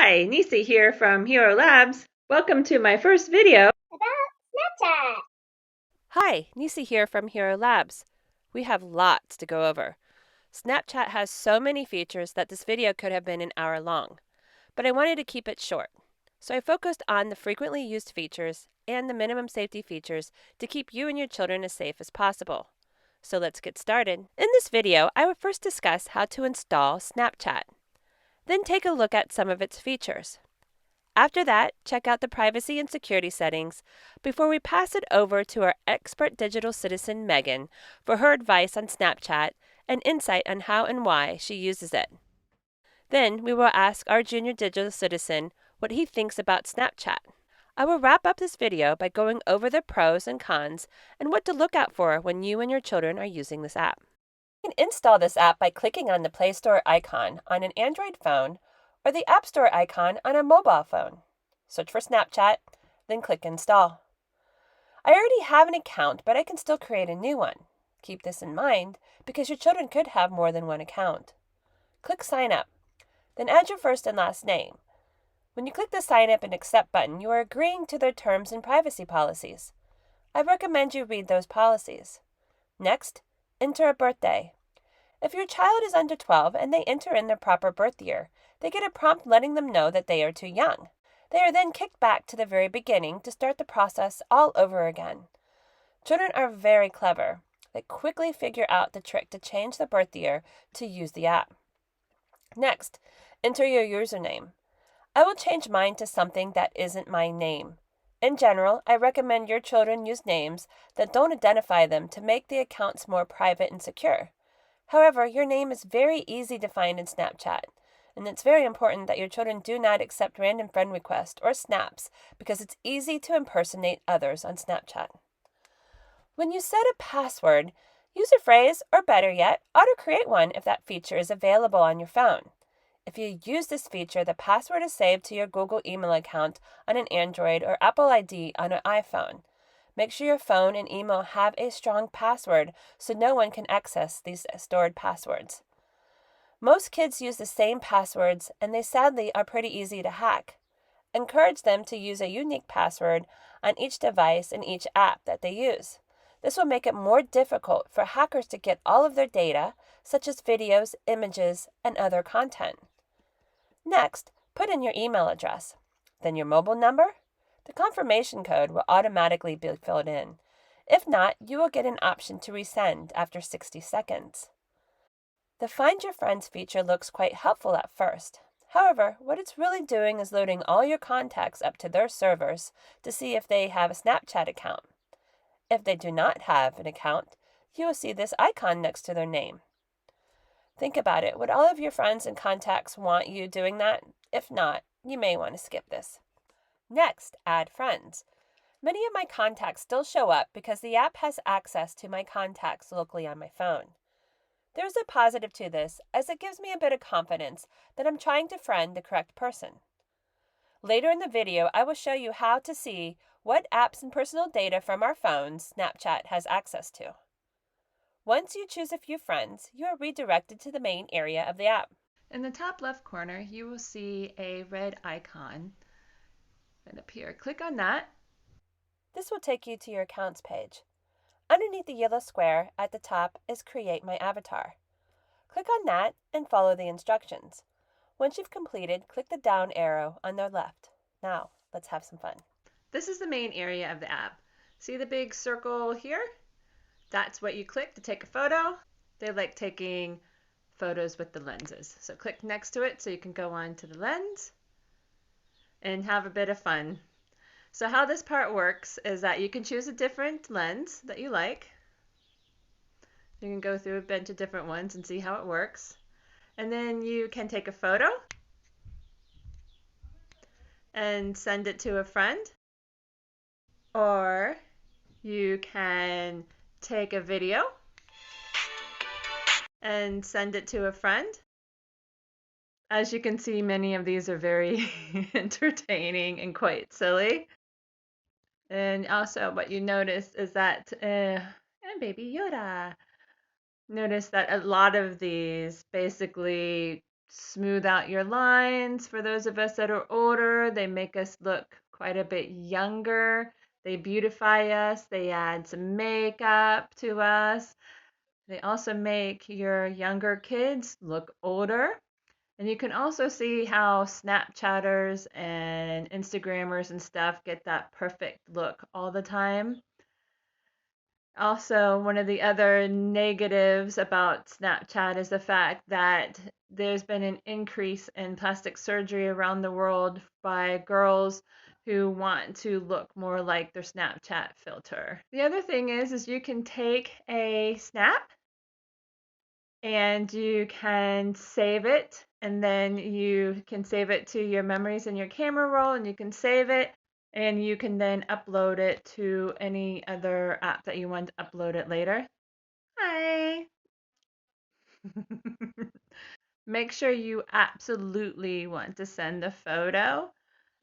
Hi, Nisi here from Hero Labs. Welcome to my first video About Snapchat. Hi, Nisi here from Hero Labs. We have lots to go over. Snapchat has so many features that this video could have been an hour long, but I wanted to keep it short. So I focused on the frequently used features and the minimum safety features to keep you and your children as safe as possible. So let's get started. In this video, I will first discuss how to install Snapchat. Then take a look at some of its features. After that, check out the privacy and security settings before we pass it over to our expert digital citizen, Megan, for her advice on Snapchat and insight on how and why she uses it. Then we will ask our junior digital citizen what he thinks about Snapchat. I will wrap up this video by going over the pros and cons and what to look out for when you and your children are using this app. You can install this app by clicking on the Play Store icon on an Android phone or the App Store icon on a mobile phone. Search for Snapchat, then click Install. I already have an account, but I can still create a new one. Keep this in mind because your children could have more than one account. Click Sign Up, then add your first and last name. When you click the Sign Up and Accept button, you are agreeing to their terms and privacy policies. I recommend you read those policies. Next, enter a birthday. If your child is under 12 and they enter in their proper birth year, they get a prompt letting them know that they are too young. They are then kicked back to the very beginning to start the process all over again. Children are very clever. They quickly figure out the trick to change the birth year to use the app. Next, enter your username. I will change mine to something that isn't my name. In general, I recommend your children use names that don't identify them to make the accounts more private and secure. However, your name is very easy to find in Snapchat, and it's very important that your children do not accept random friend requests or snaps because it's easy to impersonate others on Snapchat. When you set a password, use a phrase, or better yet, auto-create one if that feature is available on your phone. If you use this feature, the password is saved to your Google email account on an Android or Apple ID on an iPhone. Make sure your phone and email have a strong password so no one can access these stored passwords. Most kids use the same passwords, and they sadly are pretty easy to hack. Encourage them to use a unique password on each device and each app that they use. This will make it more difficult for hackers to get all of their data, such as videos, images, and other content. Next, put in your email address, then your mobile number. The confirmation code will automatically be filled in. If not, you will get an option to resend after 60 seconds. The Find Your Friends feature looks quite helpful at first. However, what it's really doing is loading all your contacts up to their servers to see if they have a Snapchat account. If they do not have an account, you will see this icon next to their name. Think about it. Would all of your friends and contacts want you doing that? If not, you may want to skip this. Next, add friends. Many of my contacts still show up because the app has access to my contacts locally on my phone. There's a positive to this, as it gives me a bit of confidence that I'm trying to friend the correct person. Later in the video, I will show you how to see what apps and personal data from our phones Snapchat has access to. Once you choose a few friends, you are redirected to the main area of the app. In the top left corner, you will see a red icon right up here. Click on that. This will take you to your accounts page. Underneath the yellow square at the top is Create My Avatar. Click on that and follow the instructions. Once you've completed, click the down arrow on the left. Now, let's have some fun. This is the main area of the app. See the big circle here? That's what you click to take a photo. They like taking photos with the lenses. So click next to it so you can go on to the lens and have a bit of fun. So how this part works is that you can choose a different lens that you like. You can go through a bunch of different ones and see how it works. And then you can take a photo and send it to a friend. Or you can take a video and send it to a friend. As you can see, many of these are very entertaining and quite silly. And also what you notice is that, and baby Yoda, notice that a lot of these basically smooth out your lines. For those of us that are older, they make us look quite a bit younger. They beautify us. They add some makeup to us. They also make your younger kids look older. And you can also see how Snapchatters and Instagrammers and stuff get that perfect look all the time. Also, one of the other negatives about Snapchat is the fact that there's been an increase in plastic surgery around the world by girls who want to look more like their Snapchat filter. The other thing is you can take a snap and you can save it, and then you can save it to your memories in your camera roll, and you can save it, and you can then upload it to any other app that you want to upload it later. Hi. Make sure you absolutely want to send a photo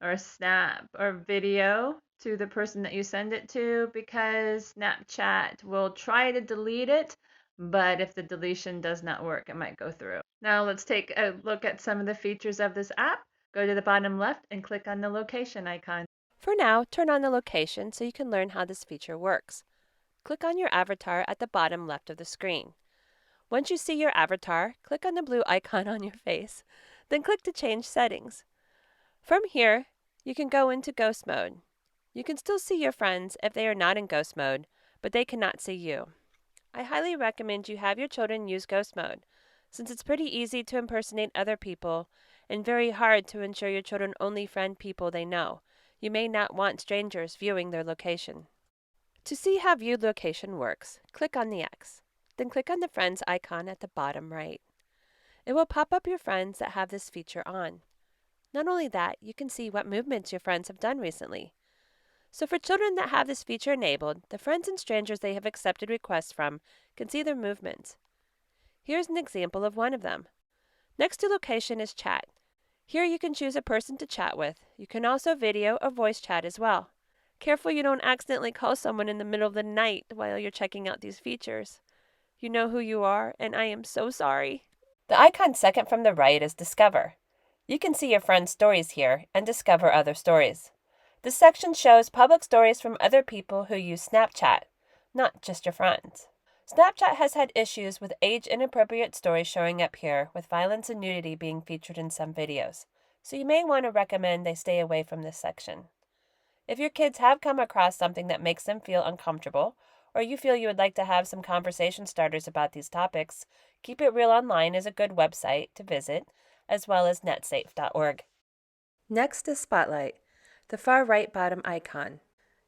or snap or video to the person that you send it to, because Snapchat will try to delete it, but if the deletion does not work, it might go through. Now let's take a look at some of the features of this app. Go to the bottom left and click on the location icon. For now, turn on the location so you can learn how this feature works. Click on your avatar at the bottom left of the screen. Once you see your avatar, click on the blue icon on your face, then click to change settings. From here, you can go into ghost mode. You can still see your friends if they are not in ghost mode, but they cannot see you. I highly recommend you have your children use ghost mode, since it's pretty easy to impersonate other people and very hard to ensure your children only friend people they know. You may not want strangers viewing their location. To see how viewed location works, click on the X. Then click on the Friends icon at the bottom right. It will pop up your friends that have this feature on. Not only that, you can see what movements your friends have done recently. So for children that have this feature enabled, the friends and strangers they have accepted requests from can see their movements. Here's an example of one of them. Next to location is chat. Here you can choose a person to chat with. You can also video or voice chat as well. Careful you don't accidentally call someone in the middle of the night while you're checking out these features. You know who you are, and I am so sorry. The icon second from the right is Discover. You can see your friends' stories here and discover other stories. This section shows public stories from other people who use Snapchat, not just your friends. Snapchat has had issues with age-inappropriate stories showing up here, with violence and nudity being featured in some videos, so you may want to recommend they stay away from this section. If your kids have come across something that makes them feel uncomfortable, or you feel you would like to have some conversation starters about these topics, Keep It Real Online is a good website to visit, as well as netsafe.org. Next is Spotlight, the far right bottom icon.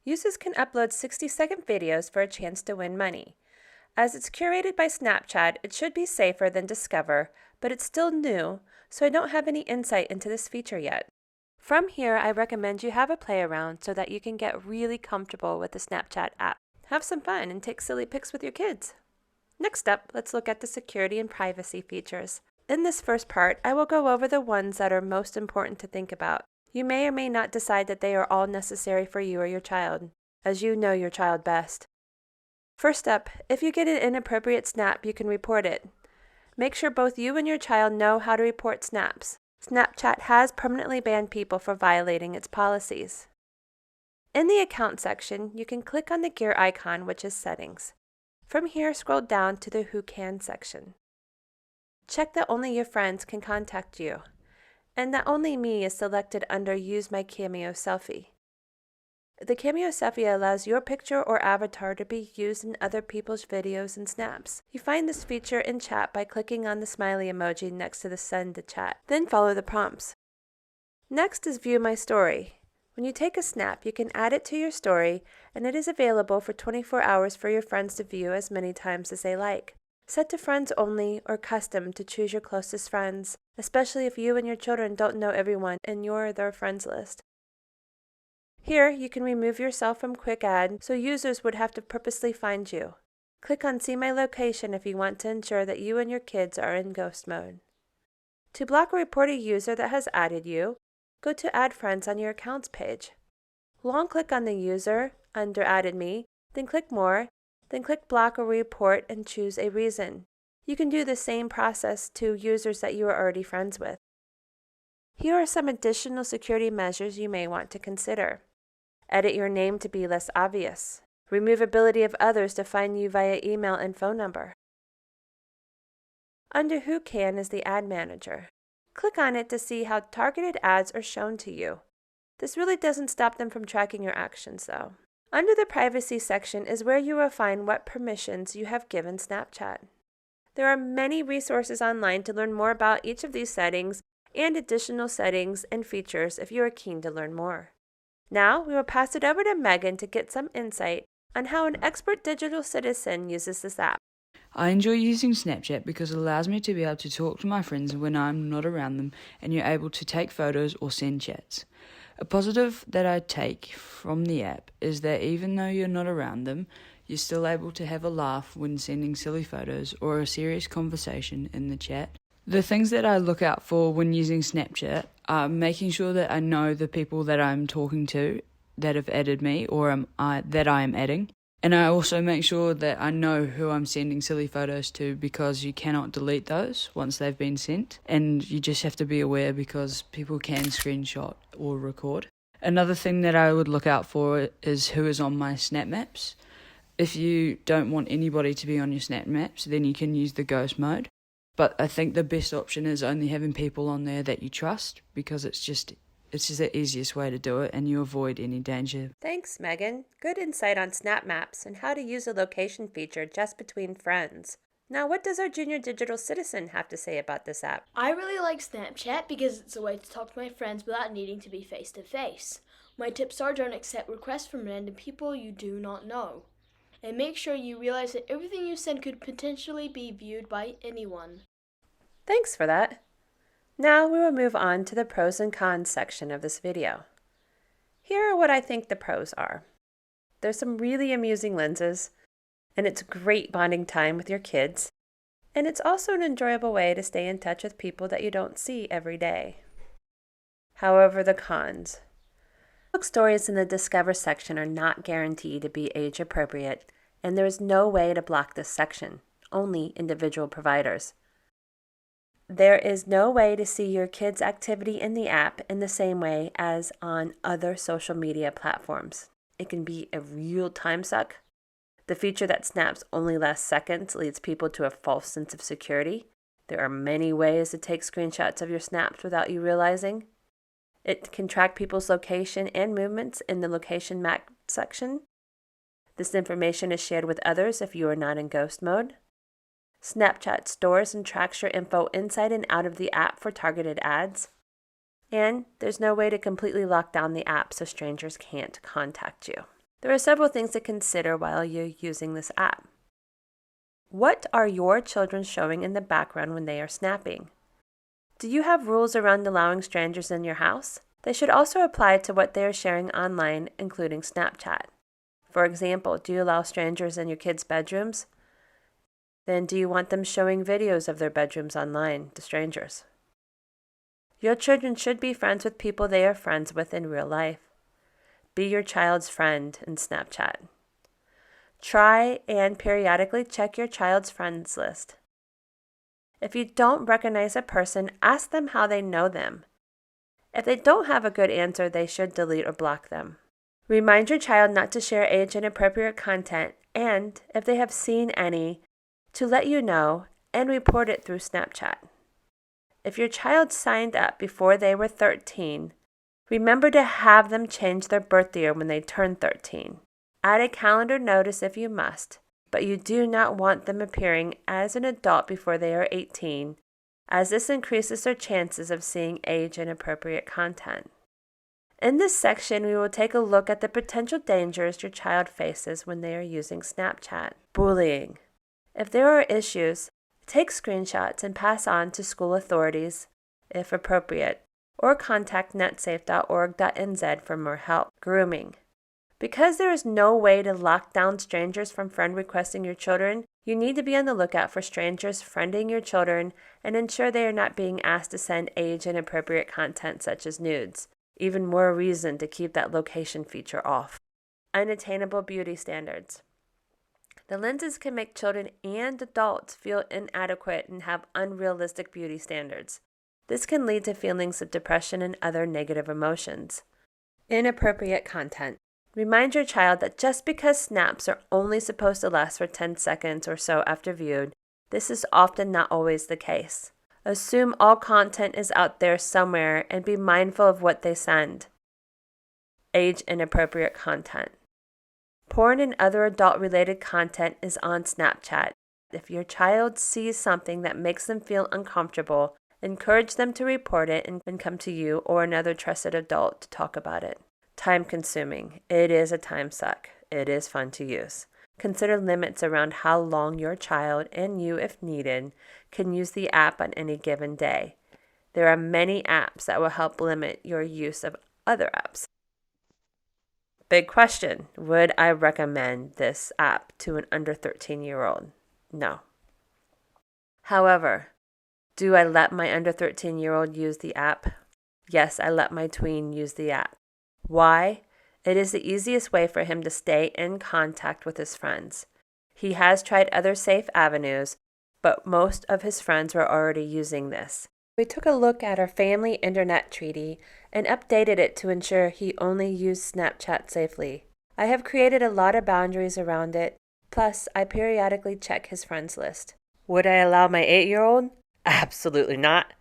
Users can upload 60-second videos for a chance to win money. As it's curated by Snapchat, it should be safer than Discover, but it's still new, so I don't have any insight into this feature yet. From here, I recommend you have a play around so that you can get really comfortable with the Snapchat app. Have some fun and take silly pics with your kids. Next up, let's look at the security and privacy features. In this first part, I will go over the ones that are most important to think about. You may or may not decide that they are all necessary for you or your child, as you know your child best. First up, if you get an inappropriate snap, you can report it. Make sure both you and your child know how to report snaps. Snapchat has permanently banned people for violating its policies. In the Account section, you can click on the gear icon, which is Settings. From here, scroll down to the Who Can section. Check that only your friends can contact you, and that only me is selected under Use My Cameo Selfie. The Cameo Selfie allows your picture or avatar to be used in other people's videos and snaps. You find this feature in chat by clicking on the smiley emoji next to the Send to Chat, then follow the prompts. Next is View My Story. When you take a snap, you can add it to your story, and it is available for 24 hours for your friends to view as many times as they like. Set to Friends Only or Custom to choose your closest friends, especially if you and your children don't know everyone in your or their friends list. Here, you can remove yourself from Quick Add, so users would have to purposely find you. Click on See My Location if you want to ensure that you and your kids are in ghost mode. To block or report a user that has added you, go to Add Friends on your Accounts page. Long-click on the user under Added Me, then click More, then click Block or Report and choose a reason. You can do the same process to users that you are already friends with. Here are some additional security measures you may want to consider. Edit your name to be less obvious. Remove ability of others to find you via email and phone number. Under Who Can is the Ad Manager. Click on it to see how targeted ads are shown to you. This really doesn't stop them from tracking your actions, though. Under the Privacy section is where you will find what permissions you have given Snapchat. There are many resources online to learn more about each of these settings and additional settings and features if you are keen to learn more. Now, we will pass it over to Megan to get some insight on how an expert digital citizen uses this app. I enjoy using Snapchat because it allows me to be able to talk to my friends when I'm not around them, and you're able to take photos or send chats. A positive that I take from the app is that even though you're not around them, you're still able to have a laugh when sending silly photos or a serious conversation in the chat. The things that I look out for when using Snapchat are making sure that I know the people that I'm talking to that have added me or that I am adding. And I also make sure that I know who I'm sending silly photos to, because you cannot delete those once they've been sent. And you just have to be aware because people can screenshot or record. Another thing that I would look out for is who is on my Snap Maps. If you don't want anybody to be on your Snap Maps, then you can use the ghost mode. But I think the best option is only having people on there that you trust, because it's just the easiest way to do it and you avoid any danger. Thanks, Megan. Good insight on Snap Maps and how to use a location feature just between friends. Now, what does our junior digital citizen have to say about this app? I really like Snapchat because it's a way to talk to my friends without needing to be face to face. My tips are: don't accept requests from random people you do not know. And make sure you realize that everything you send could potentially be viewed by anyone. Thanks for that. Now we will move on to the pros and cons section of this video. Here are what I think the pros are. There's some really amusing lenses, and it's great bonding time with your kids, and it's also an enjoyable way to stay in touch with people that you don't see every day. However, the cons. Book stories in the Discover section are not guaranteed to be age appropriate, and there is no way to block this section, only individual providers. There is no way to see your kids' activity in the app in the same way as on other social media platforms. It can be a real time suck. The feature that snaps only last seconds leads people to a false sense of security. There are many ways to take screenshots of your snaps without you realizing. It can track people's location and movements in the location map section. This information is shared with others if you are not in ghost mode. Snapchat stores and tracks your info inside and out of the app for targeted ads. And there's no way to completely lock down the app so strangers can't contact you. There are several things to consider while you're using this app. What are your children showing in the background when they are snapping? Do you have rules around allowing strangers in your house? They should also apply to what they are sharing online, including Snapchat. For example, do you allow strangers in your kids' bedrooms? Then do you want them showing videos of their bedrooms online to strangers? Your children should be friends with people they are friends with in real life. Be your child's friend in Snapchat. Try and periodically check your child's friends list. If you don't recognize a person, ask them how they know them. If they don't have a good answer, they should delete or block them. Remind your child not to share age-inappropriate content, and if they have seen any, to let you know and report it through Snapchat. If your child signed up before they were 13, remember to have them change their birth year when they turn 13. Add a calendar notice if you must, but you do not want them appearing as an adult before they are 18, as this increases their chances of seeing age-inappropriate content. In this section, we will take a look at the potential dangers your child faces when they are using Snapchat. Bullying. If there are issues, take screenshots and pass on to school authorities, if appropriate, or contact netsafe.org.nz for more help. Grooming. Because there is no way to lock down strangers from friend requesting your children, you need to be on the lookout for strangers friending your children and ensure they are not being asked to send age-inappropriate content such as nudes. Even more reason to keep that location feature off. Unattainable beauty standards. The lenses can make children and adults feel inadequate and have unrealistic beauty standards. This can lead to feelings of depression and other negative emotions. Inappropriate content. Remind your child that just because snaps are only supposed to last for 10 seconds or so after viewed, this is often not always the case. Assume all content is out there somewhere and be mindful of what they send. Age-inappropriate content. Porn and other adult-related content is on Snapchat. If your child sees something that makes them feel uncomfortable, encourage them to report it and come to you or another trusted adult to talk about it. Time-consuming. It is a time suck. It is fun to use. Consider limits around how long your child, and you if needed, can use the app on any given day. There are many apps that will help limit your use of other apps. Big question. Would I recommend this app to an under 13-year-old? No. However, do I let my under 13-year-old use the app? Yes, I let my tween use the app. Why? It is the easiest way for him to stay in contact with his friends. He has tried other safe avenues, but most of his friends were already using this. We took a look at our family internet treaty and updated it to ensure he only used Snapchat safely. I have created a lot of boundaries around it, plus I periodically check his friends list. Would I allow my 8-year-old? Absolutely not.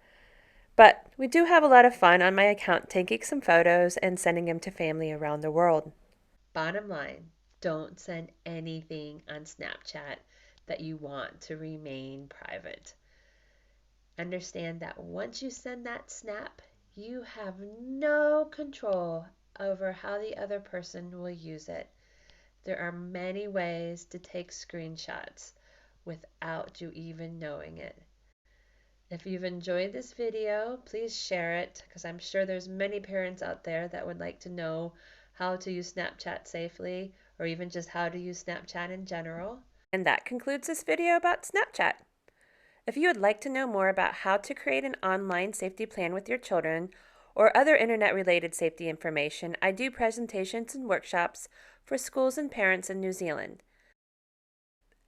But we do have a lot of fun on my account taking some photos and sending them to family around the world. Bottom line, don't send anything on Snapchat that you want to remain private. Understand that once you send that snap, you have no control over how the other person will use it. There are many ways to take screenshots without you even knowing it. If you've enjoyed this video, please share it, because I'm sure there's many parents out there that would like to know how to use Snapchat safely, or even just how to use Snapchat in general. And that concludes this video about Snapchat. If you would like to know more about how to create an online safety plan with your children or other internet-related safety information, I do presentations and workshops for schools and parents in New Zealand.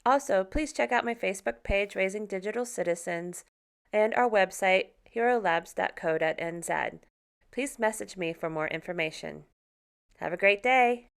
Also, please check out my Facebook page, Raising Digital Citizens, and our website, herolabs.co.nz. Please message me for more information. Have a great day!